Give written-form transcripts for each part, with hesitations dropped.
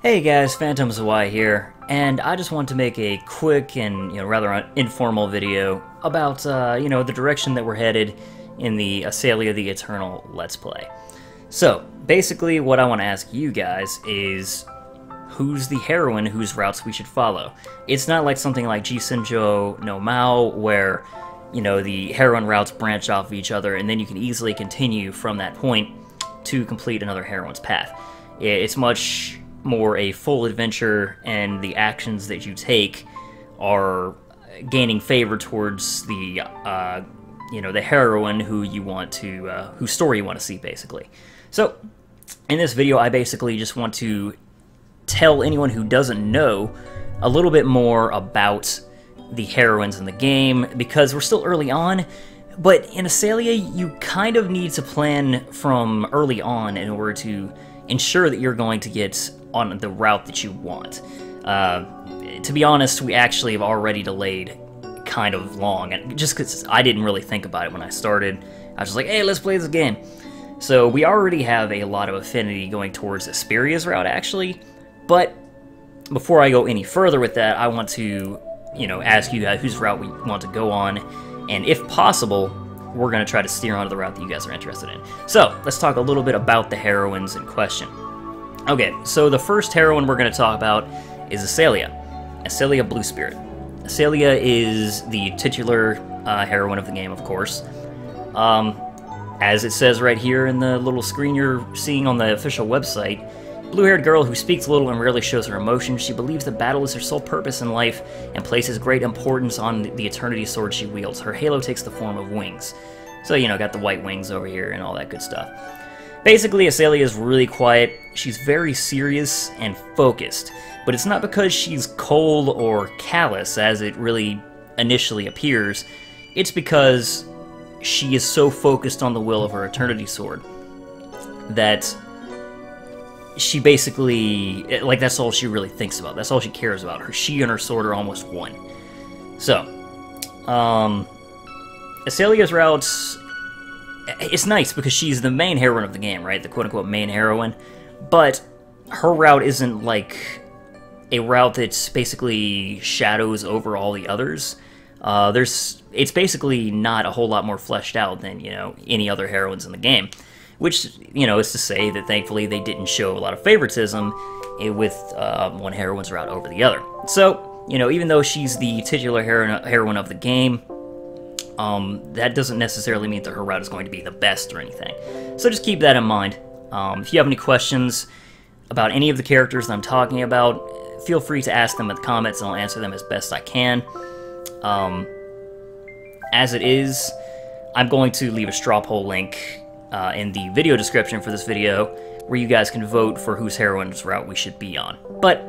Hey guys, PhantomZwei here, and I just want to make a quick and rather informal video about the direction that we're headed in the Aselia the Eternal Let's Play. So basically, what I want to ask you guys is, who's the heroine whose routes we should follow? It's not like something like Jisenjo no Mao, where the heroine routes branch off of each other, and then you can easily continue from that point to complete another heroine's path. It's much more a full adventure, and the actions that you take are gaining favor towards the the heroine who you want to whose story you want to see, basically. So in this video, I basically just want to tell anyone who doesn't know a little bit more about the heroines in the game, because we're still early on. But in Aselia, you kind of need to plan from early on in order to ensure that you're going to get on the route that you want. To be honest, we actually have already delayed kind of long, and just because I didn't really think about it when I started. I was just like, hey, let's play this game. So we already have a lot of affinity going towards Asperia's route, actually. But before I go any further with that, I want to, ask you guys whose route we want to go on, and if possible, we're going to try to steer onto the route that you guys are interested in. So, let's talk a little bit about the heroines in question. Okay, so the first heroine we're going to talk about is Aselia. Aselia Blue Spirit. Aselia is the titular heroine of the game, of course. As it says right here in the little screen you're seeing on the official website, blue-haired girl who speaks little and rarely shows her emotions. She believes that battle is her sole purpose in life and places great importance on the eternity sword she wields. Her halo takes the form of wings. So, got the white wings over here and all that good stuff. Basically, Aselia is really quiet. She's very serious and focused, but it's not because she's cold or callous, as it really initially appears. It's because she is so focused on the will of her eternity sword that she basically, that's all she really thinks about. That's all she cares about. She and her sword are almost one. So, Aselia's routes, it's nice because she's the main heroine of the game, right? The quote-unquote main heroine. But her route isn't like a route that's basically shadows over all the others. It's basically not a whole lot more fleshed out than, any other heroines in the game. Which, is to say that thankfully they didn't show a lot of favoritism with one heroine's route over the other. So, even though she's the titular heroine of the game, that doesn't necessarily mean that her route is going to be the best or anything. So just keep that in mind. If you have any questions about any of the characters that I'm talking about, feel free to ask them in the comments and I'll answer them as best I can. As it is, I'm going to leave a straw poll link in the video description for this video, where you guys can vote for whose heroine's route we should be on. But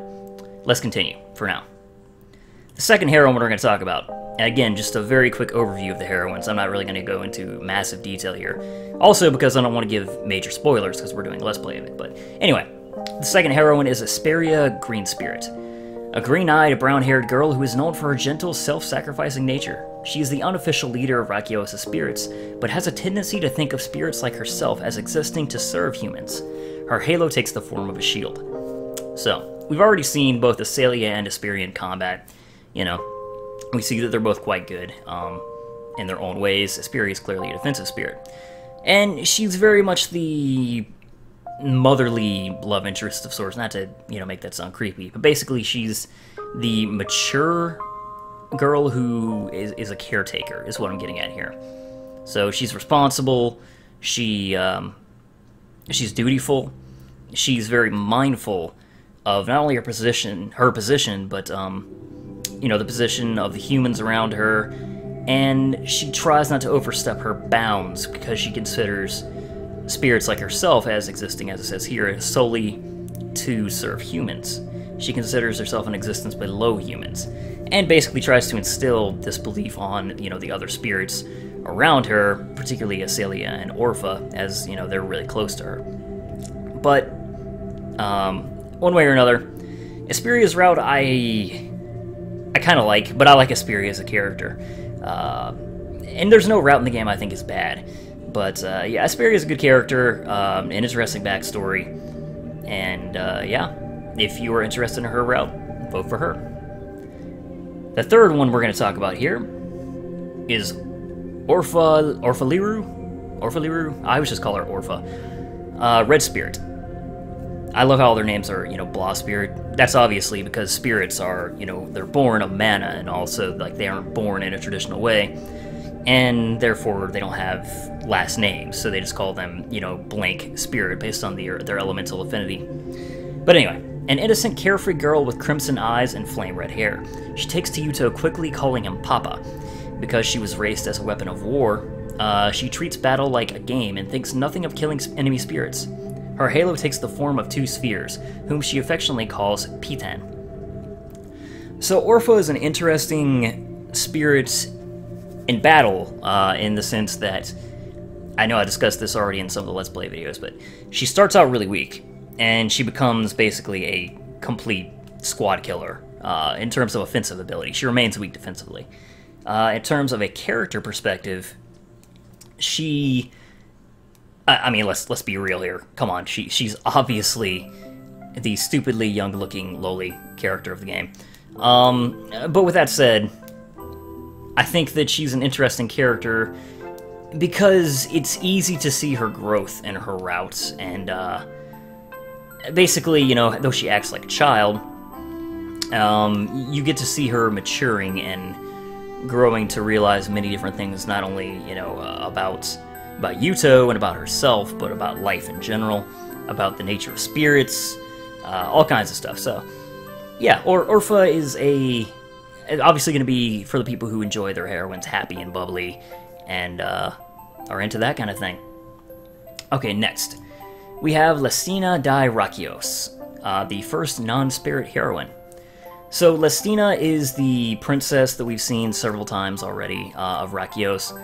let's continue for now. The second heroine we're going to talk about, and again, just a very quick overview of the heroines. I'm not really going to go into massive detail here. Also because I don't want to give major spoilers because we're doing a Let's Play of it. But anyway, the second heroine is Asperia Green Spirit. A green-eyed, brown-haired girl who is known for her gentle, self-sacrificing nature. She is the unofficial leader of Rakiosa's spirits, but has a tendency to think of spirits like herself as existing to serve humans. Her halo takes the form of a shield. So, we've already seen both Aselia and Asperia in combat. We see that they're both quite good in their own ways. Asperia is clearly a defensive spirit. And she's very much the motherly love interest of sorts, not to, make that sound creepy, but basically she's the mature girl who is a caretaker, is what I'm getting at here. So she's responsible, she's dutiful, she's very mindful of not only her position, but, the position of the humans around her, and she tries not to overstep her bounds because she considers spirits like herself as existing, as it says here, solely to serve humans. She considers herself in existence below humans, and basically tries to instill this belief on, the other spirits around her, particularly Aselia and Orpha, as, they're really close to her. But, one way or another, Asperia's route I kind of like, but I like Asperia as a character. And there's no route in the game I think is bad. But, yeah, Asperia is a good character, an interesting backstory, and, yeah, if you are interested in her route, vote for her. The third one we're going to talk about here is Orphaliru? I always just call her Orpha. Red Spirit. I love how all their names are, Blah Spirit. That's obviously because spirits are, they're born of mana, and also, like, they aren't born in a traditional way, and therefore they don't have last names, so they just call them, blank spirit based on their elemental affinity. But anyway, an innocent, carefree girl with crimson eyes and flame red hair. She takes to Yuto, quickly calling him Papa. Because she was raised as a weapon of war, she treats battle like a game and thinks nothing of killing enemy spirits. Her halo takes the form of 2 spheres, whom she affectionately calls Pitan. So Orpha is an interesting spirit in battle, in the sense that, I know I discussed this already in some of the Let's Play videos, but she starts out really weak, and she becomes basically a complete squad killer, in terms of offensive ability. She remains weak defensively. In terms of a character perspective, she... I mean, let's be real here. Come on, she's obviously the stupidly young-looking, lowly character of the game. But with that said, I think that she's an interesting character because it's easy to see her growth in her routes, and basically, though she acts like a child, you get to see her maturing and growing to realize many different things, not only, about Yuto and about herself, but about life in general, about the nature of spirits, all kinds of stuff. So, yeah, Orpha is obviously going to be for the people who enjoy their heroines happy and bubbly, and are into that kind of thing. Okay, next. We have Lestina di Rakios, the first non-spirit heroine. So Lestina is the princess that we've seen several times already, of Rakios.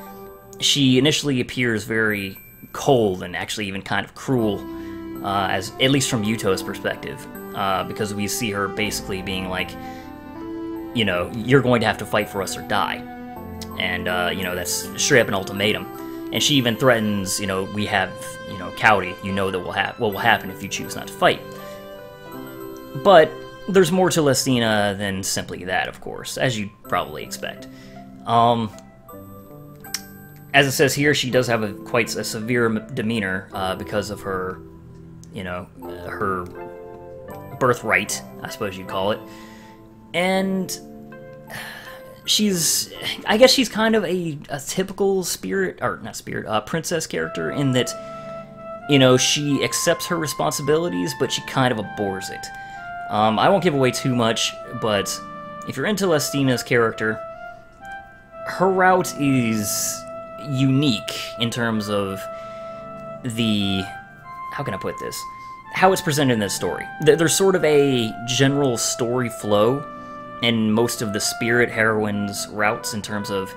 She initially appears very cold and actually even kind of cruel, at least from Yuto's perspective, because we see her basically being like, you're going to have to fight for us or die. And, that's straight up an ultimatum. And she even threatens, we have, Cowdy, that what will happen if you choose not to fight. But there's more to Lestina than simply that, of course, as you'd probably expect. As it says here, she does have quite a severe demeanor because of her, her birthright, I suppose you'd call it. And I guess she's kind of a typical princess character in that, she accepts her responsibilities, but she kind of abhors it. I won't give away too much, but if you're into Lestina's character, her route is unique in terms of how can I put this? How it's presented in this story. There's sort of a general story flow in most of the spirit heroines' routes in terms of,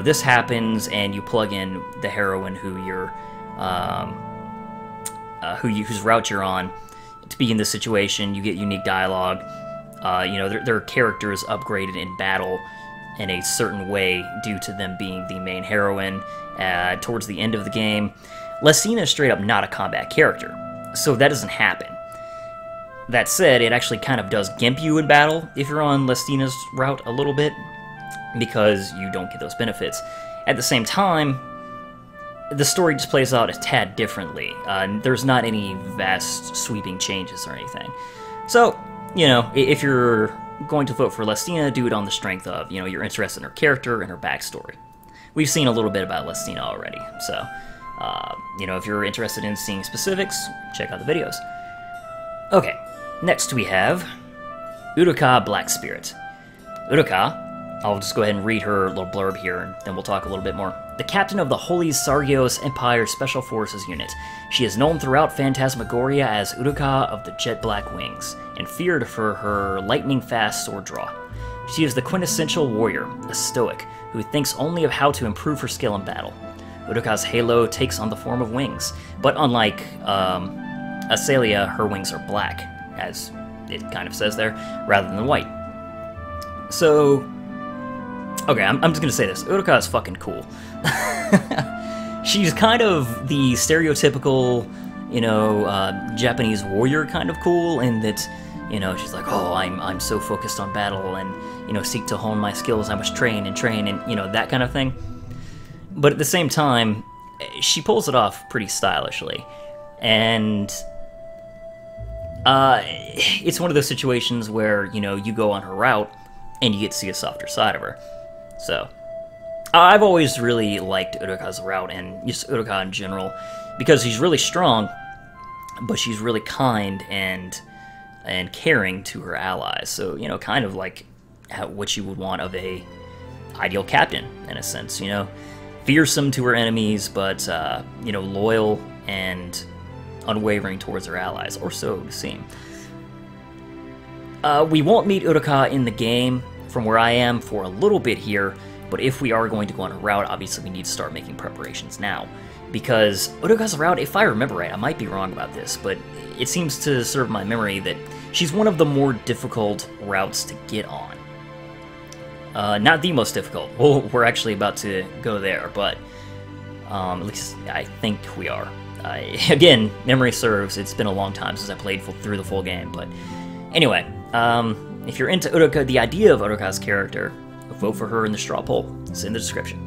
this happens and you plug in the heroine whose route you're on to be in this situation. You get unique dialogue. Their characters upgraded in battle in a certain way due to them being the main heroine towards the end of the game. Lestina is straight up not a combat character, so that doesn't happen. That said, it actually kind of does gimp you in battle if you're on Lestina's route a little bit, because you don't get those benefits. At the same time, the story just plays out a tad differently. There's not any vast sweeping changes or anything. So, if you're going to vote for Lestina, do it on the strength of, you're interested in her character and her backstory. We've seen a little bit about Lestina already, so, if you're interested in seeing specifics, check out the videos. Okay, next we have Uruka Black Spirit. Uruka, I'll just go ahead and read her little blurb here, and then we'll talk a little bit more. The captain of the Holy Sargios Empire Special Forces Unit. She is known throughout Phantasmagoria as Uruka of the Jet Black Wings, and feared for her lightning-fast sword draw. She is the quintessential warrior, a stoic, who thinks only of how to improve her skill in battle. Uruka's halo takes on the form of wings, but unlike Aselia, her wings are black, as it kind of says there, rather than white. So, okay, I'm just gonna say this. Uruka is fucking cool. She's kind of the stereotypical, Japanese warrior kind of cool, in that You know, she's like, oh, I'm so focused on battle and, you know, seek to hone my skills. I must train and train and, you know, that kind of thing. But at the same time, she pulls it off pretty stylishly. And it's one of those situations where, you know, you go on her route and you get to see a softer side of her. So, I've always really liked Uruka's route and just Uruka in general, because she's really strong, but she's really kind and caring to her allies. So, you know, kind of like what you would want of a ideal captain, in a sense, you know. Fearsome to her enemies, but, you know, loyal and unwavering towards her allies, or so it would seem. We won't meet Uruka in the game from where I am for a little bit here, but if we are going to go on a route, obviously we need to start making preparations now. Because Uruka's route, if I remember right, I might be wrong about this, but it seems to serve my memory that she's one of the more difficult routes to get on. Not the most difficult. Well, we're actually about to go there, but at least I think we are. Again, memory serves, it's been a long time since I played through the full game, but anyway, if you're into Uruka, the idea of Uruka's character, vote for her in the straw poll. It's in the description.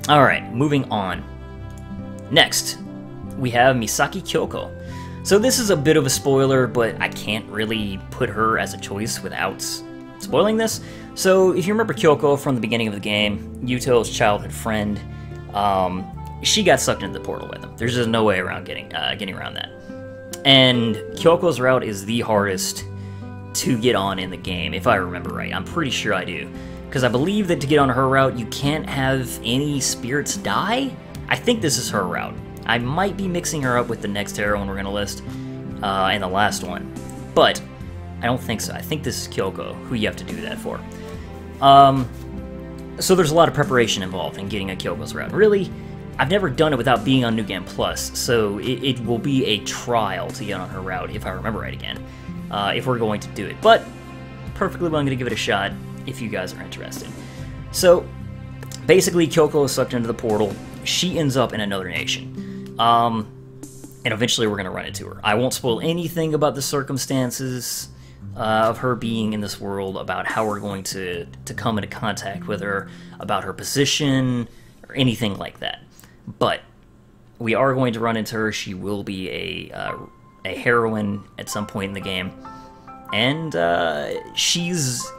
Alright, moving on. Next, we have Misaki Kyoko. So this is a bit of a spoiler, but I can't really put her as a choice without spoiling this. So if you remember Kyoko from the beginning of the game, Yuto's childhood friend, she got sucked into the portal with him. There's just no way around getting around that. And Kyoko's route is the hardest to get on in the game, if I remember right. I'm pretty sure I do. Because I believe that to get on her route, you can't have any spirits die? I think this is her route. I might be mixing her up with the next heroine we're going to list, and the last one. But I don't think so. I think this is Kyoko, who you have to do that for. So there's a lot of preparation involved in getting a Kyoko's route. Really, I've never done it without being on New Game Plus, so it will be a trial to get on her route, if I remember right again, if we're going to do it. But perfectly willing to give it a shot if you guys are interested. So, basically, Kyoko is sucked into the portal. She ends up in another nation. And eventually we're going to run into her. I won't spoil anything about the circumstances of her being in this world, about how we're going to come into contact with her, about her position, or anything like that. But we are going to run into her. She will be a heroine at some point in the game, and she's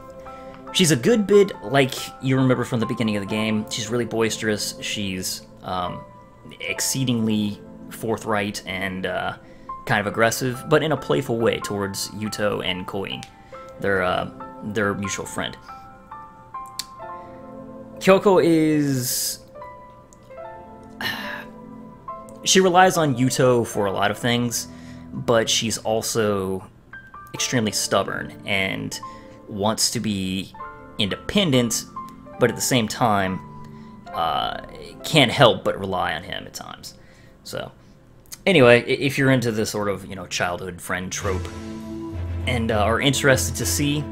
a good bit like you remember from the beginning of the game. She's really boisterous. She's exceedingly forthright and kind of aggressive, but in a playful way towards Yuto and Koin, their mutual friend. Kyoko is... She relies on Yuto for a lot of things, but she's also extremely stubborn and wants to be independent, but at the same time can't help but rely on him at times. So, anyway, if you're into this sort of, you know, childhood friend trope and are interested to see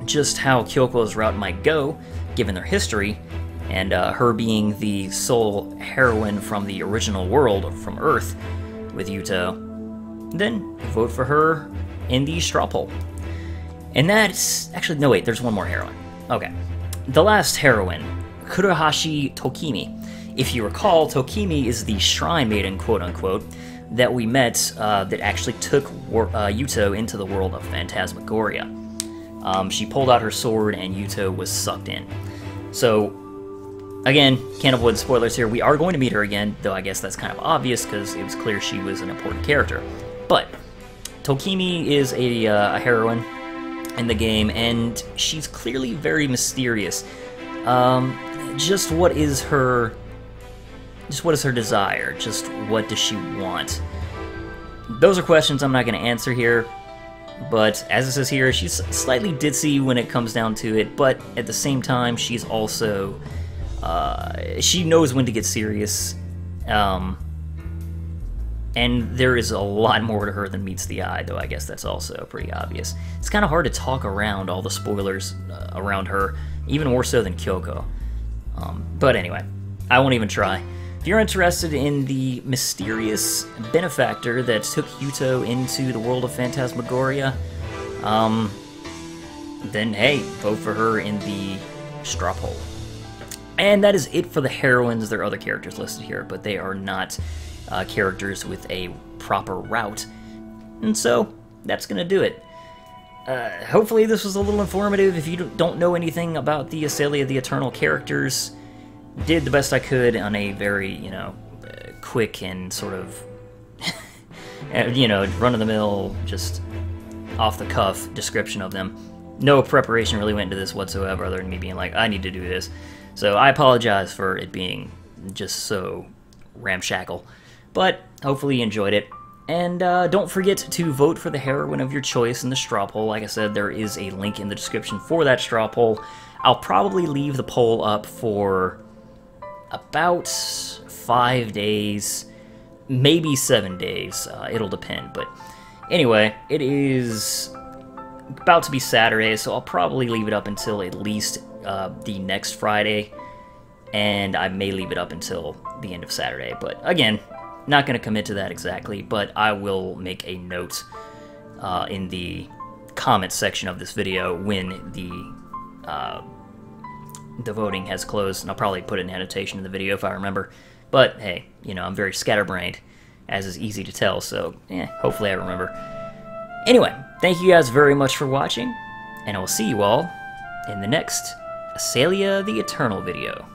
just how Kyoko's route might go, given their history, and her being the sole heroine from the original world, from Earth, with Yuto, then vote for her in the straw poll. And that's... Actually, no, wait, there's one more heroine. Okay. The last heroine, Kurohashi Tokimi. If you recall, Tokimi is the shrine maiden, quote-unquote, that we met that actually took Yuto into the world of Phantasmagoria. She pulled out her sword and Yuto was sucked in. So, again, can't avoid spoilers here. We are going to meet her again, though I guess that's kind of obvious because it was clear she was an important character. But Tokimi is a heroine in the game, and she's clearly very mysterious. Just what is her desire? Just what does she want? Those are questions I'm not going to answer here, but as it says here, she's slightly ditzy when it comes down to it, but at the same time, she's also... she knows when to get serious, and there is a lot more to her than meets the eye, though I guess that's also pretty obvious. It's kind of hard to talk around all the spoilers around her, even more so than Kyoko. But anyway, I won't even try. If you're interested in the mysterious benefactor that took Yuto into the world of Phantasmagoria, then hey, vote for her in the straw poll. And that is it for the heroines. There are other characters listed here, but they are not characters with a proper route. And so, that's going to do it. Hopefully this was a little informative. If you don't know anything about the Aselia the Eternal characters, did the best I could on a very, you know, quick and sort of, you know, run-of-the-mill, just off-the-cuff description of them. No preparation really went into this whatsoever, other than me being like, I need to do this. So I apologize for it being just so ramshackle. But hopefully you enjoyed it. And don't forget to vote for the heroine of your choice in the straw poll. Like I said, there is a link in the description for that straw poll. I'll probably leave the poll up for about 5 days, maybe 7 days. It'll depend. But anyway, it is about to be Saturday, so I'll probably leave it up until at least the next Friday. And I may leave it up until the end of Saturday. But again, not going to commit to that exactly, but I will make a note in the comments section of this video when the voting has closed, and I'll probably put an annotation in the video if I remember. But hey, you know, I'm very scatterbrained, as is easy to tell, so hopefully I remember. Anyway, thank you guys very much for watching, and I will see you all in the next Aselia the Eternal video.